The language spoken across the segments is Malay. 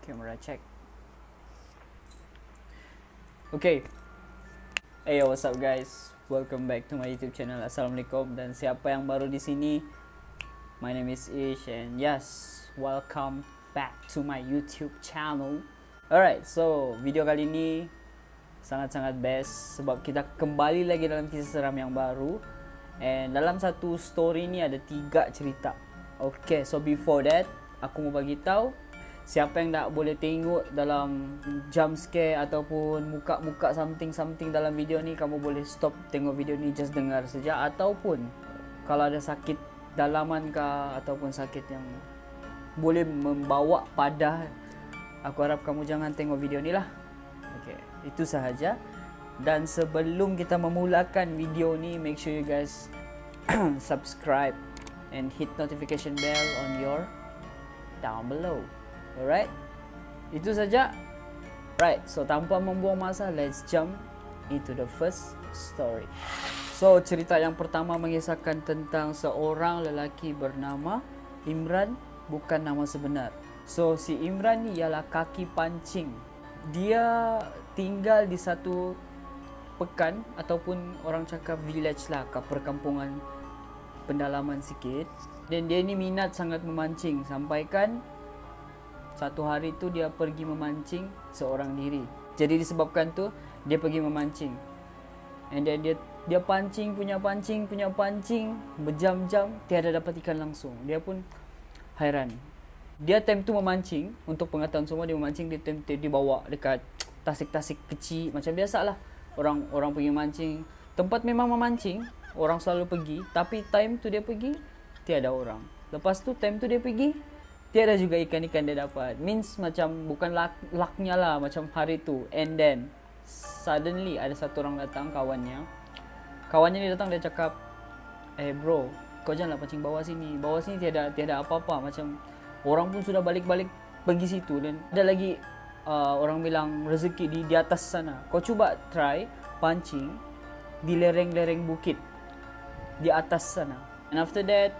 Camera check. Okay. Hey, what's up guys? Welcome back to my YouTube channel. Assalamualaikum. Dan siapa yang baru di sini? My name is Ish and yes, welcome back to my YouTube channel. Alright, so video kali ini sangat-sangat best sebab kita kembali lagi dalam kisah seram yang baru. And dalam satu story ni ada 3 cerita. Okay, so before that, aku mau bagi tahu siapa yang tak boleh tengok dalam jump scare ataupun muka-muka something dalam video ni, kamu boleh stop tengok video ni, just dengar saja. Ataupun kalau ada sakit dalaman kah ataupun sakit yang boleh membawa pada, aku harap kamu jangan tengok video ni lah. Okay, itu sahaja. Dan sebelum kita memulakan video ni, make sure you guys subscribe and hit notification bell on your down below. Alright, itu saja. Right, so tanpa membuang masa, let's jump into the first story. So cerita yang pertama mengisahkan tentang seorang lelaki bernama Imran, bukan nama sebenar. So si Imran ni ialah kaki pancing. Dia tinggal di satu pekan ataupun orang cakap village lah, kat perkampungan pendalaman sikit. Dan dia ni minat sangat memancing, sampaikan satu hari tu dia pergi memancing seorang diri. Jadi disebabkan tu dia pergi memancing. And then dia pancing punya pancing berjam-jam tiada dapat ikan langsung. Dia pun hairan. Dia time tu memancing, untuk pengetahuan semua, dia memancing, dia bawa dekat tasik-tasik kecil macam biasalah. Orang pergi mancing, tempat memang memancing, orang selalu pergi, tapi time tu dia pergi tiada orang. Lepas tu time tu dia pergi tiada juga ikan-ikan dia dapat. Means macam bukan lucknya lah macam hari tu. And then suddenly ada satu orang datang, kawannya ni datang, dia cakap, bro, kau janganlah pancing bawah sini tiada apa-apa. Macam orang pun sudah balik-balik pergi situ. Dan ada lagi orang bilang rezeki di atas sana. Kau cuba try pancing di lereng-lereng bukit di atas sana. And after that,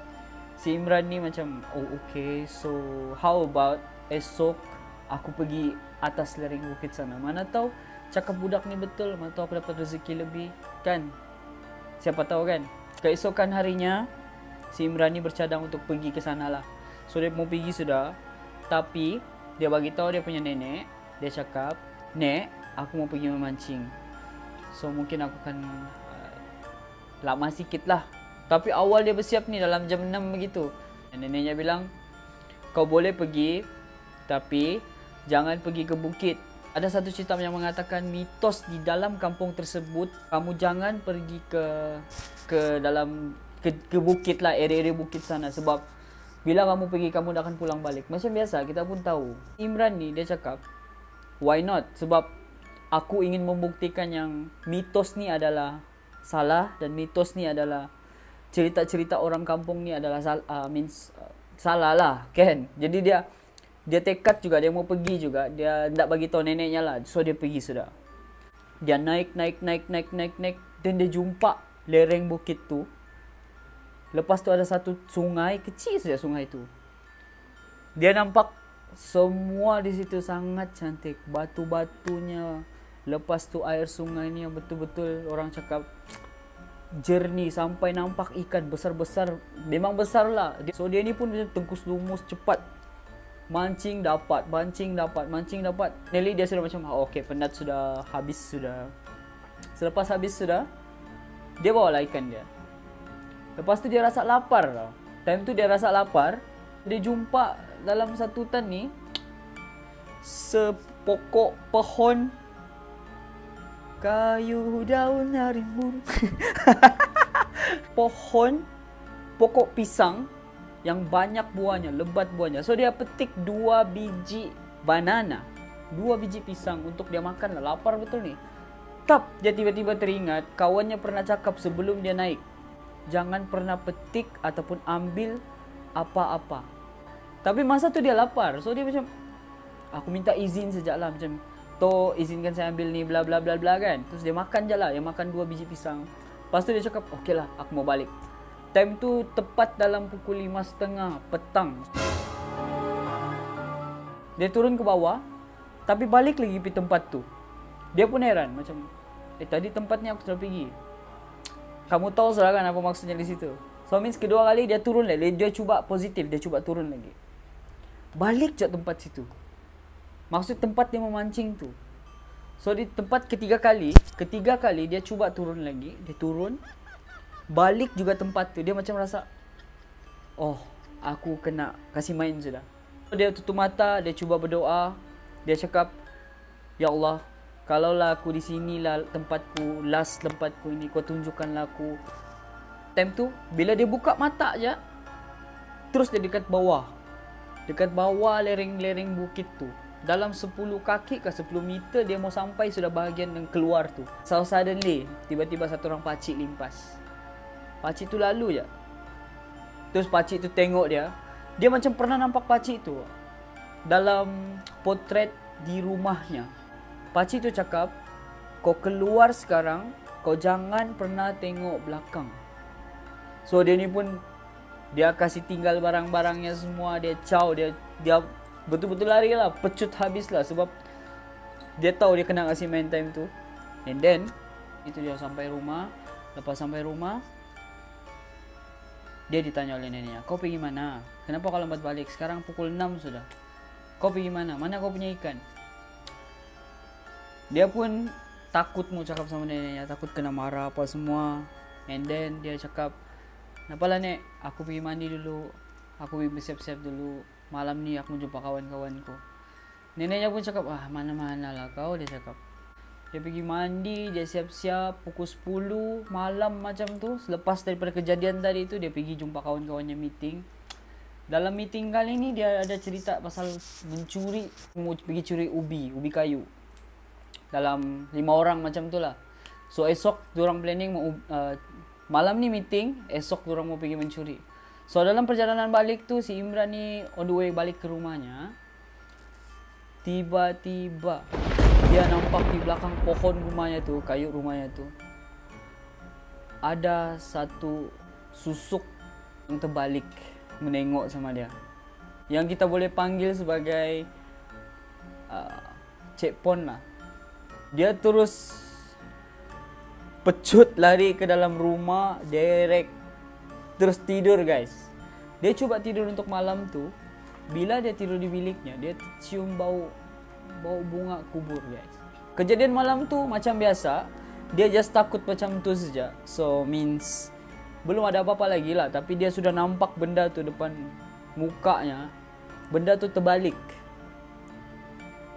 si Imran ni macam, oh okay, so how about esok aku pergi atas lereng bukit sana. Mana tahu cakap budak ni betul, mana tahu aku dapat rezeki lebih kan. Siapa tahu kan. Keesokan harinya si Imran ni bercadang untuk pergi ke sana lah. So dia mau pergi sudah, tapi dia bagi tahu dia punya nenek. Dia cakap, "Nek, aku mau pergi memancing. So mungkin aku akan lama sikit lah." Tapi awal dia bersiap ni dalam jam 6 begitu. Dan neneknya bilang, "Kau boleh pergi, tapi jangan pergi ke bukit. Ada satu cerita yang mengatakan mitos di dalam kampung tersebut, kamu jangan pergi ke dalam bukit lah, area-area bukit sana. Sebab bila kamu pergi, kamu tak akan pulang balik." Macam biasa, kita pun tahu. Imran ni dia cakap, why not? Sebab aku ingin membuktikan yang mitos ni adalah salah, dan mitos ni adalah cerita-cerita orang kampung ni adalah salah lah kan. Jadi dia tekad juga, dia mau pergi juga. Dia tak bagi tahu neneknya lah. So dia pergi sudah. Dia naik dan dia jumpa lereng bukit tu. Lepas tu ada satu sungai, kecil saja sungai tu. Dia nampak semua di situ sangat cantik, batu-batunya. Lepas tu air sungai ni yang betul-betul orang cakap jernih, sampai nampak ikan besar-besar. Memang besar lah. So dia ni pun tengkus lumus cepat. Mancing dapat. Nearly dia sudah macam, okay, penat sudah, habis sudah. Selepas habis sudah, dia bawa lah ikan dia. Lepas tu dia rasa lapar tau. Time tu dia rasa lapar. Dia jumpa dalam satu hutan ni sepokok pohon kayu daun rimbun. Pokok pisang yang banyak buahnya, lebat buahnya. So dia petik 2 biji banana, 2 biji pisang untuk dia makan lah. Lapar betul ni. Dia tiba-tiba teringat kawannya pernah cakap sebelum dia naik, jangan pernah petik ataupun ambil apa-apa. Tapi masa tu dia lapar. So dia macam, aku minta izin sejak lah. Macam, "Toh, izinkan saya ambil ni bla bla bla bla" kan. Terus dia makan je lah. Dia makan 2 biji pisang. Lepas tu dia cakap, "Okay lah, aku mau balik." Time tu tepat dalam pukul 5.30 petang. Dia turun ke bawah, tapi balik lagi pergi tempat tu. Dia pun heran macam, tadi tempatnya aku sudah pergi. Kamu tahu sudah kan apa maksudnya di situ. So means kedua kali dia turun lagi, dia cuba positif, dia cuba turun lagi. Balik je tempat situ. Maksud tempat dia memancing tu. So di tempat ketiga kali dia cuba turun lagi, dia turun, balik juga tempat tu. Dia macam rasa, oh, aku kena kasih main sudah. So, dia tutup mata, dia cuba berdoa, dia cakap, ya Allah, kalaulah aku di sinilah tempatku, last tempatku ini, kau tunjukkanlah aku. Time tu, bila dia buka mata aja, terus dia dekat bawah lereng-lereng bukit tu. Dalam 10 kaki ke 10 meter dia mau sampai sudah bahagian yang keluar tu. So suddenly, tiba-tiba satu orang pakcik limpas. Pakcik tu lalu je. Terus pakcik tu tengok dia. Dia macam pernah nampak pakcik tu dalam potret di rumahnya. Pakcik tu cakap, kau keluar sekarang, kau jangan pernah tengok belakang. So dia ni pun, dia kasih tinggal barang-barangnya semua, dia caw, dia betul-betul lari lah, pecut habis lah sebab dia tahu dia kena kasih main time tu. And then itu dia sampai rumah. Lepas sampai rumah, dia ditanya oleh neneknya, kau pergi mana? Kenapa kau lambat balik? Sekarang pukul 6 sudah. Kau pergi mana? Mana kau punya ikan? Dia pun takut mau cakap sama neneknya, takut kena marah apa semua. And then dia cakap, nampalah nek, aku pergi mandi dulu, aku pergi bersiap-siap dulu, malam ni aku jumpa kawan-kawanku. Neneknya pun cakap, mana-mana lah kau, dia cakap. Dia pergi mandi, dia siap-siap, pukul 10 malam macam tu. Selepas daripada kejadian tadi tu, dia pergi jumpa kawan-kawannya meeting. Dalam meeting kali ni, dia ada cerita pasal mencuri, mau pergi curi ubi kayu. Dalam 5 orang macam tu lah. So esok, diorang planning malam ni meeting, esok diorang mau pergi mencuri. So dalam perjalanan balik tu, si Imran ni on the way balik ke rumahnya. Tiba-tiba dia nampak di belakang pohon rumahnya tu, kayu rumahnya tu, ada satu susuk yang terbalik menengok sama dia. Yang kita boleh panggil sebagai Cik Pon lah. Dia terus pecut lari ke dalam rumah, direct terus tidur guys. Dia cuba tidur untuk malam tu. Bila dia tidur di biliknya, dia cium bau bunga kubur guys. Kejadian malam tu macam biasa, dia just takut macam tu saja. So means belum ada apa-apa lagi lah, tapi dia sudah nampak benda tu depan mukanya. Benda tu terbalik.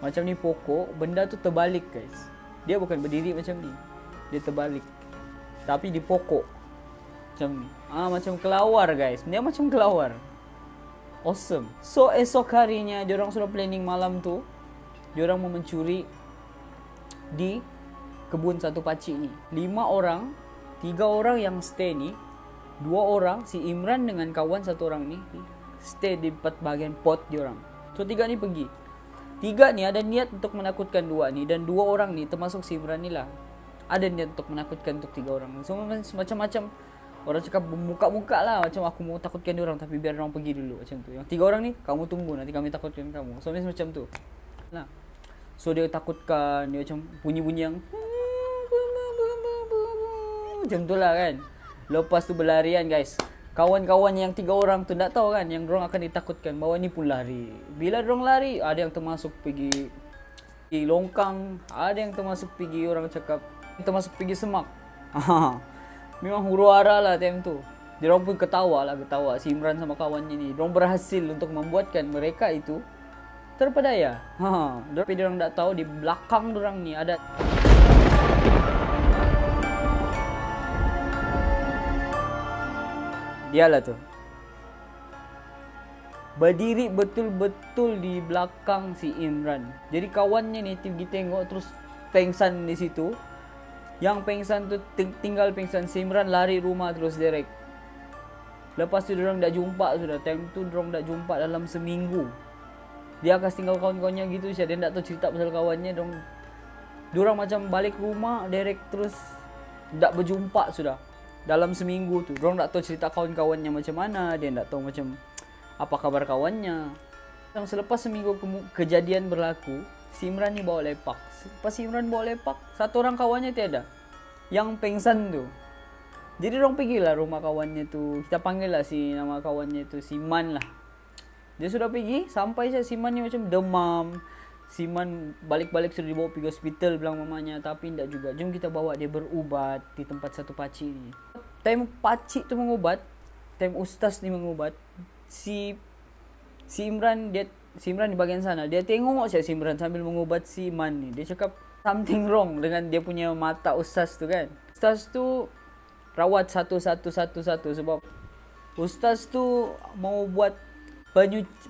Macam ni pokok, benda tu terbalik guys. Dia bukan berdiri macam ni, dia terbalik. Tapi di pokok macam ni. Macam kelawar guys. Dia macam kelawar. Awesome. So esok harinya diorang sudah planning malam tu, diorang mau mencuri di kebun satu pakcik ni. 5 orang, 3 orang yang stay ni, 2 orang, si Imran dengan kawan 1 orang ni stay di bahagian pot diorang. So 3 ni pergi. 3 ni ada niat untuk menakutkan 2 ni, dan 2 orang ni termasuk si Imran ni lah, ada niat untuk menakutkan untuk 3 orang. So macam-macam orang cakap muka-muka lah, macam aku mau takutkan dia orang tapi biar orang pergi dulu macam tu. Yang 3 orang ni, kamu tunggu nanti kami takutkan kamu. So macam tu. Nah. So dia takutkan, dia macam bunyi-bunyi yang macam tu lah kan. Lepas tu berlarian guys. Kawan-kawan yang 3 orang tu tak tahu kan yang dorang akan ditakutkan, bawa ni pun lari. Bila dorang lari, ada yang termasuk pergi longkang, ada yang termasuk pergi, orang cakap termasuk pergi semak. Memang huru-hara lah time tu. Diorang pun ketawa. Si Imran sama kawannya ni, diorang berhasil untuk membuatkan mereka itu terpedaya. Tapi diorang tak tahu di belakang diorang ni ada dialah tu. Berdiri betul-betul di belakang si Imran. Jadi kawannya ni pergi tengok terus pengsan di situ. Yang pengsan tu tinggal pengsan, si Imran lari rumah terus direct. Lepas tu diorang dah jumpa sudah. Time tu diorang dah jumpa dalam seminggu. Dia akan tinggal kawan-kawannya gitu saja. Dia tak tahu cerita pasal kawannya. Diorang macam balik rumah direct terus tak berjumpa sudah. Dalam seminggu tu diorang tak tahu cerita kawan-kawannya macam mana. Dia tak tahu macam apa kabar kawannya. Selepas seminggu kejadian berlaku, si Imran ni bawa lepak. Pas si Imran bawa lepak, satu orang kawannya tiada, yang pengsan tu. Jadi orang pergilah rumah kawannya tu. Kita panggil lah si nama kawannya tu, si Man lah. Dia sudah pergi, sampai saja si Man ni macam demam. Si Man balik-balik sudah dibawa pergi hospital bilang mamanya. Tapi tidak juga, jom kita bawa dia berubat di tempat satu pakcik ni. Time pakcik tu mengubat, time ustaz ni mengubat, si Imran di bahagian sana, dia tengok saya si Imran sambil mengubat si Man ni. Dia cakap something wrong dengan dia punya mata ustaz tu kan. Ustaz tu rawat satu sebab ustaz tu mau buat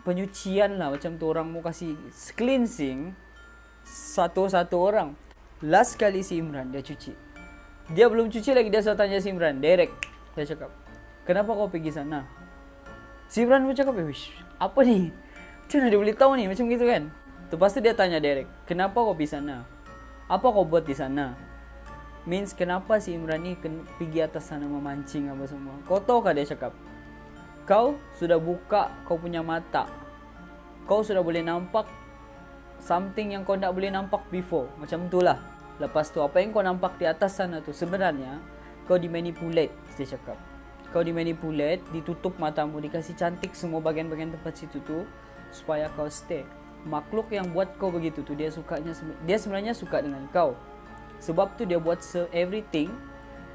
penyucian lah, macam tu orang mau kasih cleansing satu orang. Last kali si Imran dia cuci, dia belum cuci lagi, dia sudah tanya si Imran direct. Dia cakap, kenapa kau pergi sana? Si Imran pun cakap, wish, apa ni? Macam mana dia boleh tahu ni? Macam gitu kan. Lepas tu dia tanya direct, kenapa kau pergi sana? Apa kau buat di sana? Means kenapa si Imran ni pergi atas sana memancing apa semua. Kau tahu kah, dia cakap, kau sudah buka kau punya mata. Kau sudah boleh nampak something yang kau tak boleh nampak before. Macam tu lah. Lepas tu apa yang kau nampak di atas sana tu sebenarnya kau dimanipulate, dia cakap. Kau dimanipulate, ditutup matamu, dikasih cantik semua bagian-bagian tempat situ tu supaya kau stay. Makhluk yang buat kau begitu tu dia sebenarnya suka dengan kau. Sebab tu dia buat everything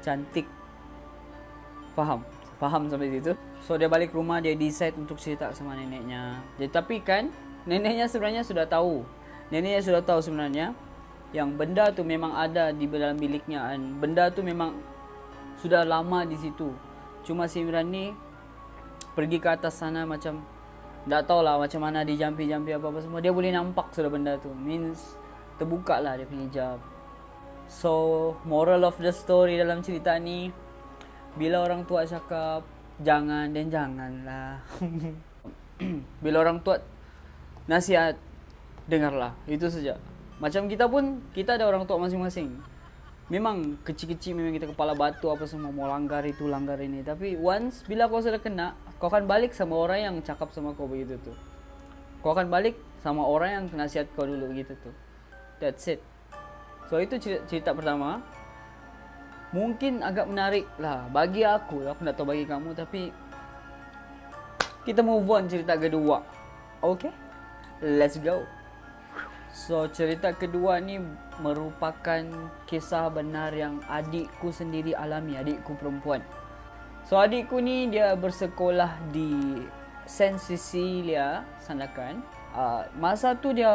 cantik. Faham sampai situ? So dia balik rumah, dia decide untuk cerita sama neneknya. Tapi kan neneknya sebenarnya sudah tahu. Neneknya sudah tahu sebenarnya yang benda tu memang ada di dalam biliknya. Benda tu memang sudah lama di situ. Cuma si Imran ni pergi ke atas sana macam tak tahulah macam mana dijampi-jampi apa-apa semua. Dia boleh nampak sudah benda tu. Means terbuka lah dia punya hijab. So moral of the story dalam cerita ni, bila orang tua cakap jangan dan janganlah. Bila orang tua nasihat, dengarlah. Itu saja. Macam kita pun, kita ada orang tua masing-masing. Memang kecil-kecil memang kita kepala batu apa semua, mau langgar itu, langgar ini. Tapi once bila kau sudah kena, kau akan balik sama orang yang cakap sama kau begitu tu. Kau akan balik sama orang yang nasihat kau dulu begitu tu. That's it. So itu cerita pertama. Mungkin agak menarik lah bagi aku tak tahu bagi kamu, tapi kita move on cerita kedua. Okay, let's go. So cerita kedua ni merupakan kisah benar yang adikku sendiri alami, adikku perempuan. So adikku ni dia bersekolah di Saint Cecilia, Sandakan. Masa tu dia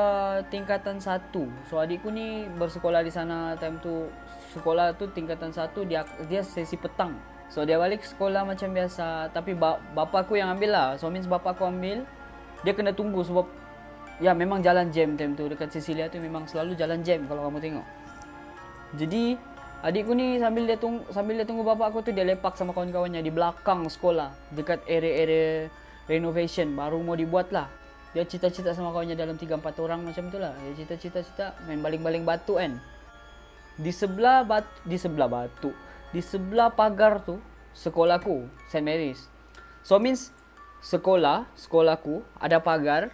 tingkatan 1. So adikku ni bersekolah di sana. Time tu sekolah tu tingkatan 1, dia sesi petang. So dia balik sekolah macam biasa. Tapi bapa aku yang ambil lah. So means bapa aku ambil, dia kena tunggu sebab ya memang jalan jam time tu. Dekat Cecilia tu memang selalu jalan jam kalau kamu tengok. Jadi adikku ni sambil dia tunggu bapa aku tu, dia lepak sama kawan-kawannya di belakang sekolah, dekat area-area renovation baru mau dibuat lah. Dia cita-cita sama kawannya dalam 3-4 orang macam tu lah. Dia cita-cita main baling-baling batu kan. Di sebelah pagar tu sekolahku, St. Mary's. So means sekolahku ada pagar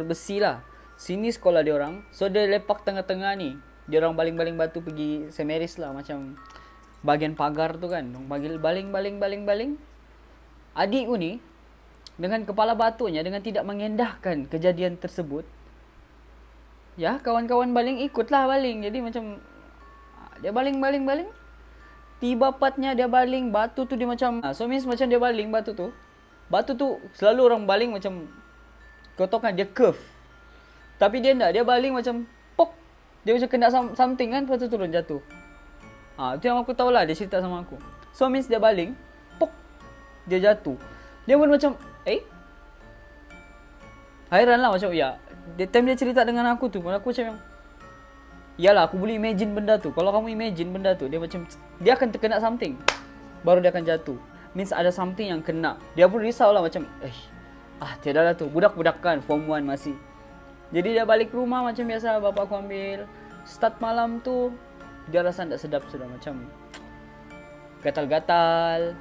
besi lah. Sini sekolah dia orang. So dia lepak tengah-tengah ni. Dia orang baling-baling batu pergi St. Mary's lah, macam bagian pagar tu kan. Baling. Adikku ni dengan kepala batunya, dengan tidak mengendahkan kejadian tersebut, ya kawan-kawan baling ikutlah baling. Jadi macam dia baling. Tiba patnya dia baling batu tu, dia macam so means macam dia baling batu tu selalu orang baling macam kau tahu kan dia curve. Tapi dia enggak, dia baling macam pok. Dia macam kena something kan, lepas tu turun jatuh. Itu yang aku tahulah, dia cerita sama aku. So means dia baling pok, dia jatuh. Dia pun macam hairan lah macam ya. Time dia cerita dengan aku tu, aku macam yalah, aku boleh imagine benda tu. Kalau kamu imagine benda tu, dia akan terkena something, baru dia akan jatuh. Means ada something yang kena. Dia pun risau lah macam tiada lah tu, budak-budak kan, form 1 masih. Jadi dia balik rumah macam biasa, bapak aku ambil. Start malam tu dia rasa tak sedap sudah, macam gatal-gatal.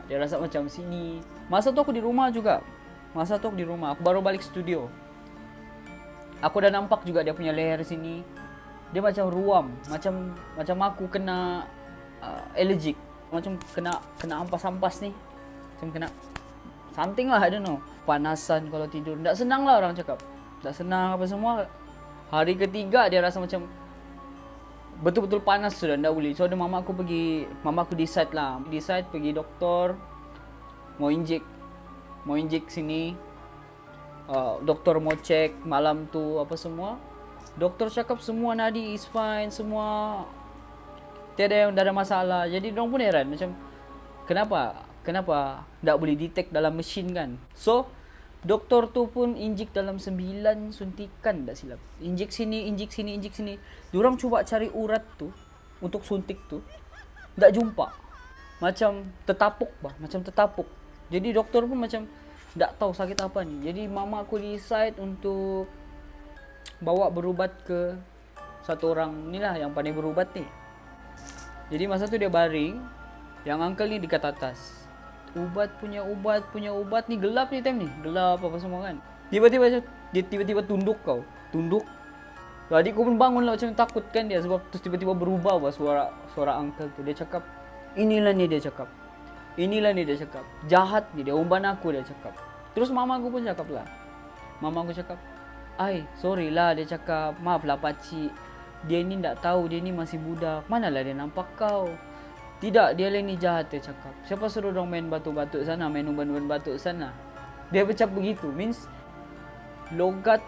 Dia rasa macam sini. Masa tu aku di rumah juga. Masa tu di rumah, aku baru balik studio. Aku dah nampak juga dia punya leher sini. Dia macam ruam, macam aku kena allergic, macam kena ampas-ampas ni. Macam kena something lah, I don't know. Panasan kalau tidur. Tak senang lah orang cakap. Tak senang apa semua. Hari ketiga dia rasa macam betul-betul panas sudah, tak boleh. So ada mama aku decide pergi doktor, mau injek sini. Doktor mau cek malam tu apa semua. Doktor cakap semua nadi is fine, semua tiada yang ada masalah. Jadi dorang pun heran macam kenapa tak boleh detect dalam mesin kan. So doktor tu pun injek dalam 9 suntikan tak silap. Injek sini. Dorang cuba cari urat tu untuk suntik tu, tak jumpa. Macam tertapuk. Jadi doktor pun macam tak tahu sakit apa ni. Jadi mama aku decide untuk bawa berubat ke satu orang ni lah yang pandai berubat ni. Jadi masa tu dia baring, yang uncle ni dekat atas. Ubat punya ubat ni gelap ni time ni. Gelap apa semua kan. Tiba-tiba tunduk. So, adikku pun bangun lah macam takut kan dia, sebab terus tiba-tiba berubah suara uncle tu. Dia cakap, inilah ni dia cakap. Jahat ni dia, umban aku dia cakap. Terus mama aku pun cakap lah. Mama aku cakap, "Ai, sorry lah," dia cakap. "Maaf lah pakcik. Dia ni tak tahu, dia ni masih budak. Manalah dia nampak kau. Tidak, dia lain ni jahat," dia cakap. "Siapa suruh dong main batu-batu sana, main umban-umban batu sana?" Dia bercakap begitu. Means logat,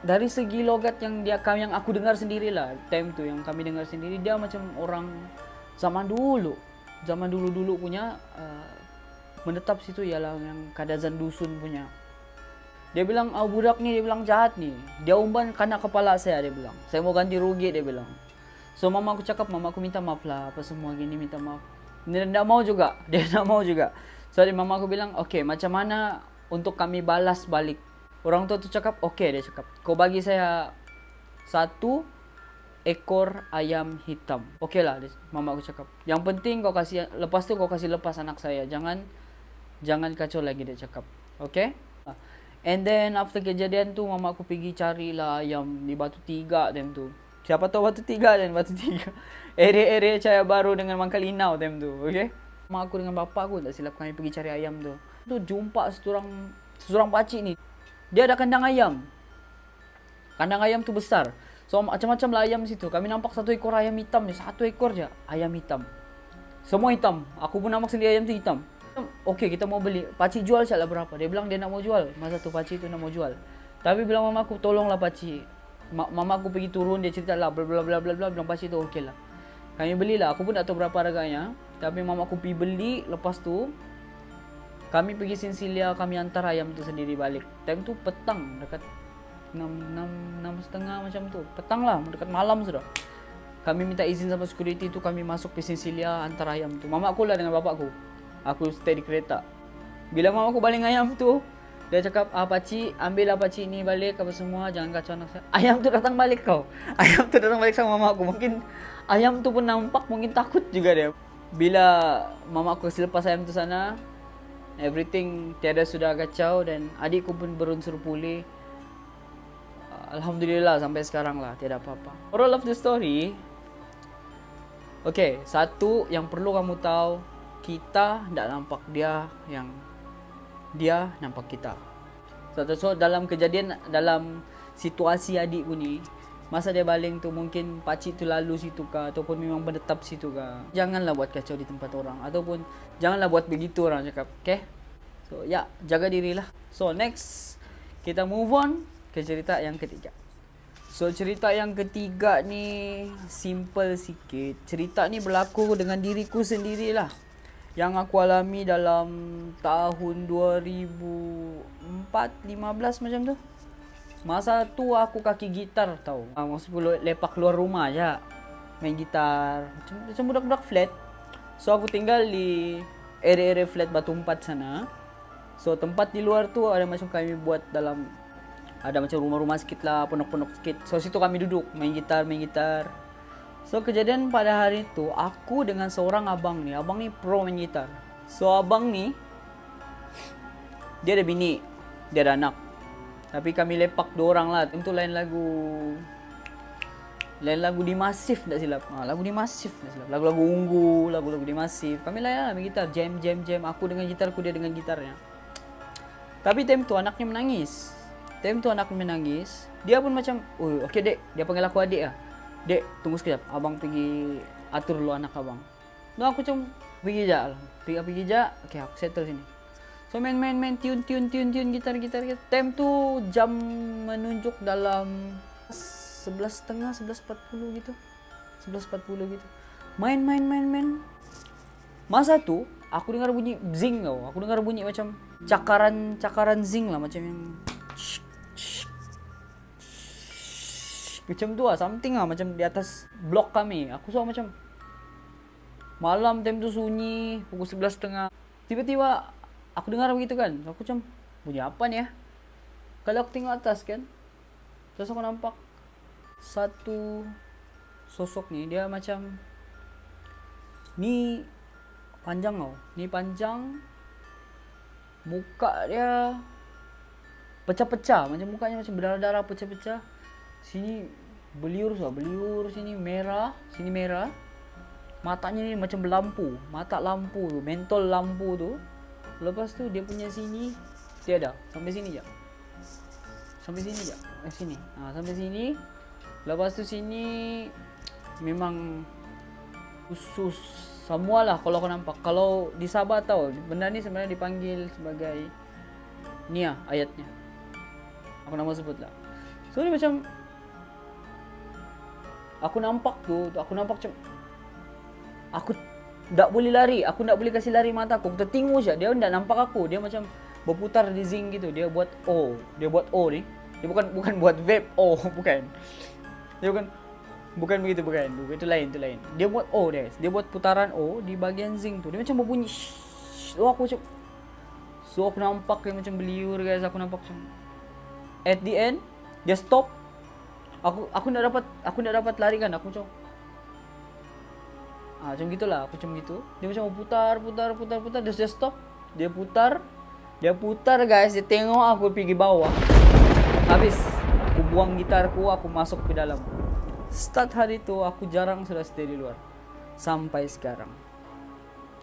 dari segi logat yang aku dengar sendirilah. Time tu yang kami dengar sendiri, dia macam orang zaman dulu punya menetap situ ialah yang kadazan dusun punya. Dia bilang, budak ni, dia bilang jahat ni. Dia umban kena kepala saya, dia bilang. Saya mau ganti rugi, dia bilang. So mama aku minta maaf lah, apa semua gini, minta maaf. Dia tak mau juga. So mama aku bilang, "Okay, macam mana untuk kami balas balik?" Orang tua tu cakap, "Okay," dia cakap. "Kau bagi saya 1 ekor ayam hitam." "Okay lah," mama aku cakap. "Yang penting kau kasih, lepas tu kau kasih lepas anak saya. Jangan kacau lagi," dia cakap. "Okay?" And then after kejadian tu, mama aku pergi carilah ayam di Batu Tiga time tu. Siapa tahu Batu Tiga dan Batu Tiga. Area Cahaya Baru dengan Mangkal Inau time tu. Okay? Mama aku dengan bapa aku tak silap kami pergi cari ayam tu. Tu jumpa seorang pakcik ni. Dia ada kandang ayam. Kandang ayam tu besar. So macam-macam lah ayam situ. Kami nampak 1 ekor ayam hitam ni. 1 ekor je ayam hitam. Semua hitam. Aku pun nampak sendiri ayam tu hitam. Okay, kita mau beli. Pakcik jual siap lah berapa. Dia bilang dia nak mau jual. Masa tu pakcik tu nak mau jual. Tapi bilang mama aku, "Tolonglah pakcik." Mama aku pergi turun, dia cerita lah bla bla bla bla bla. Bilang pakcik tu okey lah. Kami belilah. Aku pun tak tahu berapa harganya. Tapi mama aku pergi beli. Lepas tu kami pergi Sinsilia, kami hantar ayam tu sendiri balik. Time tu petang, dekat 6.30 macam tu. Petang lah, dekat malam sudah. Kami minta izin sama security tu, kami masuk ke Sinsilia, hantar ayam tu. Mama aku lah dengan bapakku. Aku stay di kereta. Bila mama aku baling ayam tu, dia cakap, "Pakcik, ambillah pakcik ni balik apa semua, jangan kacau anak saya." Ayam tu datang balik kau. Ayam tu datang balik sama mama aku. Mungkin ayam tu pun nampak, mungkin takut juga dia. Bila mama aku selepas ayam tu sana, everything tiada sudah kacau dan adikku pun berunsur pulih. Alhamdulillah sampai sekarang lah tiada apa-apa. Moral of the story, okay, satu yang perlu kamu tahu, kita tak nampak dia, yang dia nampak kita. So dalam kejadian, dalam situasi adikku ni, masa dia baling tu mungkin pakcik tu lalu situ kah, ataupun memang menetap situ kah. Janganlah buat kacau di tempat orang, ataupun janganlah buat begitu orang cakap. Okay? So ya, jaga dirilah. So next, kita move on ke cerita yang ketiga. So cerita yang ketiga ni simple sikit. Cerita ni berlaku dengan diriku sendirilah, yang aku alami dalam tahun 2004-15 macam tu. Masa tu aku kaki gitar tau. Maksud lepak keluar rumah aja, main gitar macam budak-budak flat. So aku tinggal di area flat Batu 4 sana. So tempat di luar tu ada macam kami buat dalam, ada macam rumah-rumah sikit lah, pondok-pondok sikit. So situ kami duduk main gitar. So kejadian pada hari itu, aku dengan seorang abang ni pro main gitar. So abang ni, dia ada bini. dia ada anak. Tapi kami lepak 2 orang lah. Tentu lain lagu di Masif tak silap. Lagu di Masif tak silap. Lagu-lagu Ungu, lagu-lagu di Masif. Kami lain lah main gitar, jam. Aku dengan gitarku, dia dengan gitarnya. Tapi time tu anaknya menangis. Dia pun macam, "Oh, okey dek." Dia panggil aku adik lah. "Dek, tunggu sekejap. Abang pergi atur dulu anak abang." No, aku macam pergi je lah. Pergi je. Okey, aku settle sini. So main tune gitar. Time tu jam menunjuk dalam 11.30, 11.40 gitu. 11.40 gitu. Main. Masa tu aku dengar bunyi zing tau. Aku dengar bunyi macam cakaran zing lah, macam yang macam tu lah, something lah, macam di atas blok kami. Aku suka macam malam, time tu sunyi, pukul 11.30. Tiba-tiba aku dengar begitu kan. Aku macam, bunyi apa ni ya? Kalau aku tengok atas kan, terus aku nampak satu sosok ni. Dia macam, ni panjang tau. Ni panjang. Muka dia pecah-pecah. Macam mukanya macam berdarah-darah, pecah-pecah. Sini beliur, sini merah. Matanya ni macam lampu. Mata lampu tu, mentol lampu tu. Lepas tu dia punya sini tiada. Sampai sini je. Sampai sini. Lepas tu sini memang khusus semualah kalau aku nampak. Kalau di Sabah tahu, benda ni sebenarnya dipanggil sebagai Nia ayatnya. Aku nama sebut lah. So dia macam, aku nampak macam aku tak boleh lari. Aku tak boleh kasih lari mata aku. Aku tertingu je. Dia tak nampak aku. Dia macam berputar di zing gitu. Dia buat O. Ni. Dia bukan buat vape O. Bukan. Dia bukan begitu. Itu lain. Dia buat O guys. Dia buat putaran O di bahagian zing tu. Dia macam berbunyi. So aku nampak dia macam beliur guys. Aku nampak macam, at the end dia stop. Aku tak dapat lari kan. Aku macam macam gitulah. Aku macam gitu. Dia macam putar. Dia stop. Dia putar guys. Dia tengok aku pergi bawah. Habis. Aku buang gitarku. Aku masuk ke dalam. Start hari tu aku jarang sudah stay di luar. Sampai sekarang.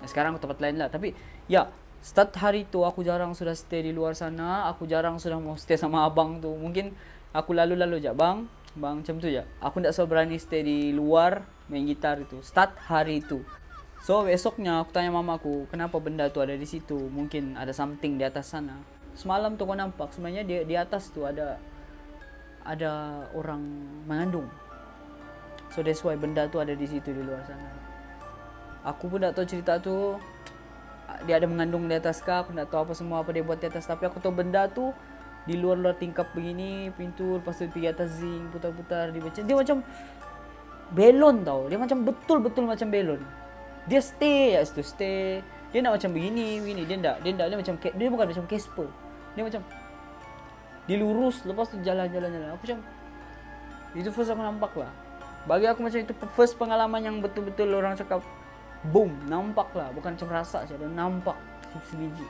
Sekarang aku tempat lain lah. Tapi ya, start hari tu aku jarang sudah stay di luar sana. Aku jarang sudah mau stay sama abang tu. Mungkin aku lalu-lalu je. Bang macam tu je. Aku tak so berani stay di luar main gitar itu. Start hari itu. So besoknya aku tanya mamaku, kenapa benda tu ada di situ? Mungkin ada something di atas sana. Semalam tu aku nampak sebenarnya di atas tu ada orang mengandung. So that's why benda tu ada di situ di luar sana. Aku pun tak tahu cerita tu. Dia ada mengandung di atas kah? Aku tak tahu apa semua apa dia buat di atas. Tapi aku tahu benda tu di luar tingkap begini, pintu, lepas tu pergi atas zinc, putar-putar, dia macam belon tau. Dia macam betul-betul macam belon. Dia stay. Dia nak macam begini. Dia macam, dia bukan macam Casper. Dia macam dilurus, lepas tu jalan. Aku macam, itu first aku nampak lah. Bagi aku macam itu first pengalaman yang betul-betul orang cakap boom, nampak lah. Bukan macam rasa saja, nampak sebiji.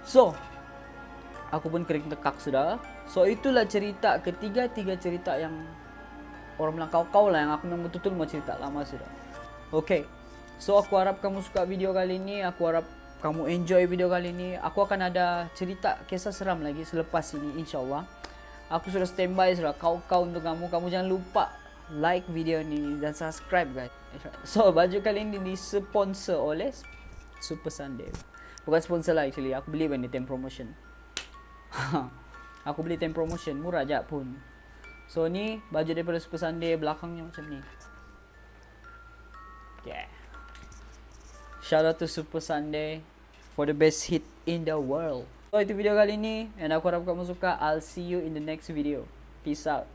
So aku pun kering tekak sudah. So itulah cerita tiga cerita yang orang bilang kau lah, yang aku memang betul-betul mau cerita lama sudah. Okay. So aku harap kamu suka video kali ini. Aku harap kamu enjoy video kali ini. Aku akan ada cerita kisah seram lagi selepas ini, insyaAllah. Aku sudah standby sudah kau untuk kamu. Kamu jangan lupa like video ni dan subscribe guys. So baju kali ini disponsor oleh Super Sunday. Bukan sponsor lah actually. Aku beli ni time promotion. Aku beli time promotion, murah je pun. So ni baju daripada Super Sunday, belakangnya macam ni. Yeah. Shout out to Super Sunday for the best hit in the world. So itu video kali ni, and aku harap kamu suka. I'll see you in the next video. Peace out.